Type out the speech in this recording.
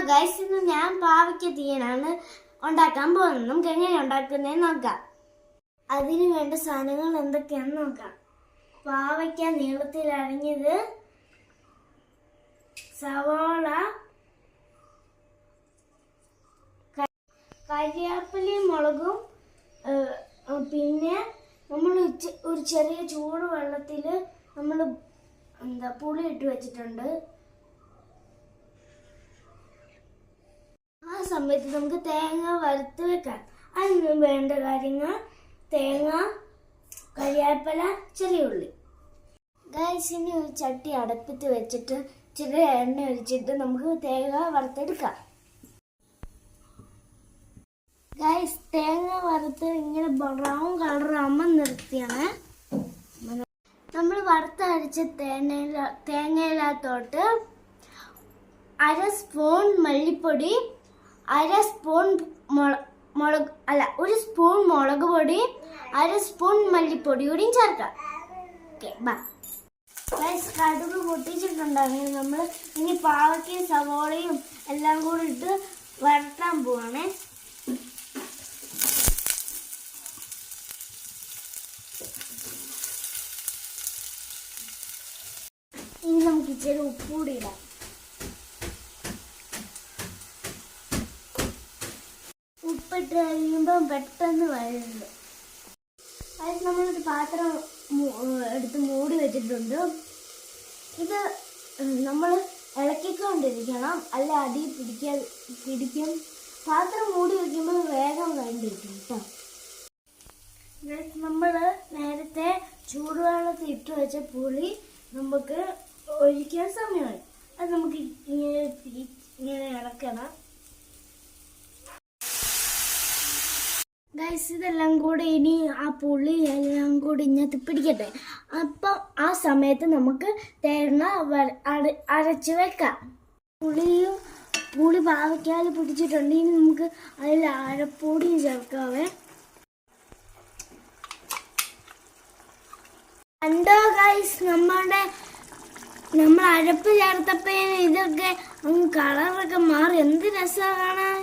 Guys, ഇന്ന് ഞാൻ പാവയ്ക്ക തീയനാണ് ഉണ്ടാക്കാൻ പോകുന്നത്. നമുക്ക് എങ്ങനെ ഉണ്ടാക്കുന്നതെന്ന് നോക്കാം. അതിന് വേണ്ട സാധനങ്ങൾ എന്തൊക്കെയാണെന്ന് നോക്കാം. പാവയ്ക്ക നീളത്തിൽ അരിഞ്ഞത്, സവാള, കരിയാപ്പിലയും മുളകും, പിന്നെ നമ്മൾ ഒരു ചെറിയ ചൂട് വെള്ളത്തിൽ നമ്മൾ പുളി ഇട്ട് വെച്ചിട്ടുണ്ട്. ആ സമയത്ത് നമുക്ക് തേങ്ങ വറുത്ത് വെക്കാം. അതിന് വേണ്ട കാര്യങ്ങൾ: തേങ്ങ, കരിയാപ്പില, ചെറിയ ഉള്ളി. ഗൈസിന് ഒരു ചട്ടി അടുപ്പത്ത് വെച്ചിട്ട് ചെറിയ എണ്ണ ഒഴിച്ചിട്ട് നമുക്ക് തേങ്ങ വറുത്തെടുക്കാം. ഗൈസ്, തേങ്ങ വറുത്ത് ഇങ്ങനെ ബ്രൗൺ കളറാകുമ്പോൾ നിർത്തിയാണ്. നമ്മൾ വറുത്തരച്ച തേങ്ങയിലത്തോട്ട് 1 സ്പൂൺ മല്ലിപ്പൊടി, 1 സ്പൂൺ ഒരു സ്പൂൺ മുളക് പൊടി, 1 സ്പൂൺ മല്ലിപ്പൊടി കൂടിയും ചേർക്കാം. കടുക് പൊട്ടിച്ചിട്ടുണ്ടായിരുന്നു. നമ്മൾ ഇനി പാവയ്ക്കയും സവോളയും എല്ലാം കൂടി ഇട്ട് വരട്ടാൻ പോവാണ്. ഇനി നമുക്ക് ഇച്ചിരി ഉപ്പ് കൂടി ഇടാം. ഉപ്പിട്ട് കഴിയുമ്പോൾ പെട്ടെന്ന് വഴുണ്ട്. അത് നമ്മളൊരു പാത്രം എടുത്ത് മൂടി വെച്ചിട്ടുണ്ട്. ഇത് നമ്മൾ ഇളക്കിക്കൊണ്ടിരിക്കണം, അല്ല അടി പിടിക്കും. പാത്രം മൂടി വയ്ക്കുമ്പോൾ വേഗം കഴിഞ്ഞിരിക്കും കേട്ടോ. നമ്മൾ നേരത്തെ ചൂടുവെള്ളത്തിൽ ഇട്ട് വെച്ച പുളി നമുക്ക് ഒഴിക്കാൻ സമയമായി. അത് നമുക്ക് ഇങ്ങനെ ഇളക്കണം. ഗൈസ്, ഇതെല്ലാം കൂടി ഇനി ആ പുളി എല്ലാം കൂടി ഇങ്ങനത്തെ പിടിക്കട്ടെ. അപ്പം ആ സമയത്ത് നമുക്ക് തേങ്ങ അരച്ച് വെക്കാം. പുളി പാവയ്ക്കാൽ പിടിച്ചിട്ടുണ്ട്. ഇനി നമുക്ക് അതിൽ അരപ്പൊടിയും ചേർക്കാവേ. കണ്ടോ ഗൈസ്, നമ്മൾ അരപ്പ് ചേർത്തപ്പോ ഇതൊക്കെ കളറൊക്കെ മാറി. എന്ത് രസമാണ് കാണാൻ.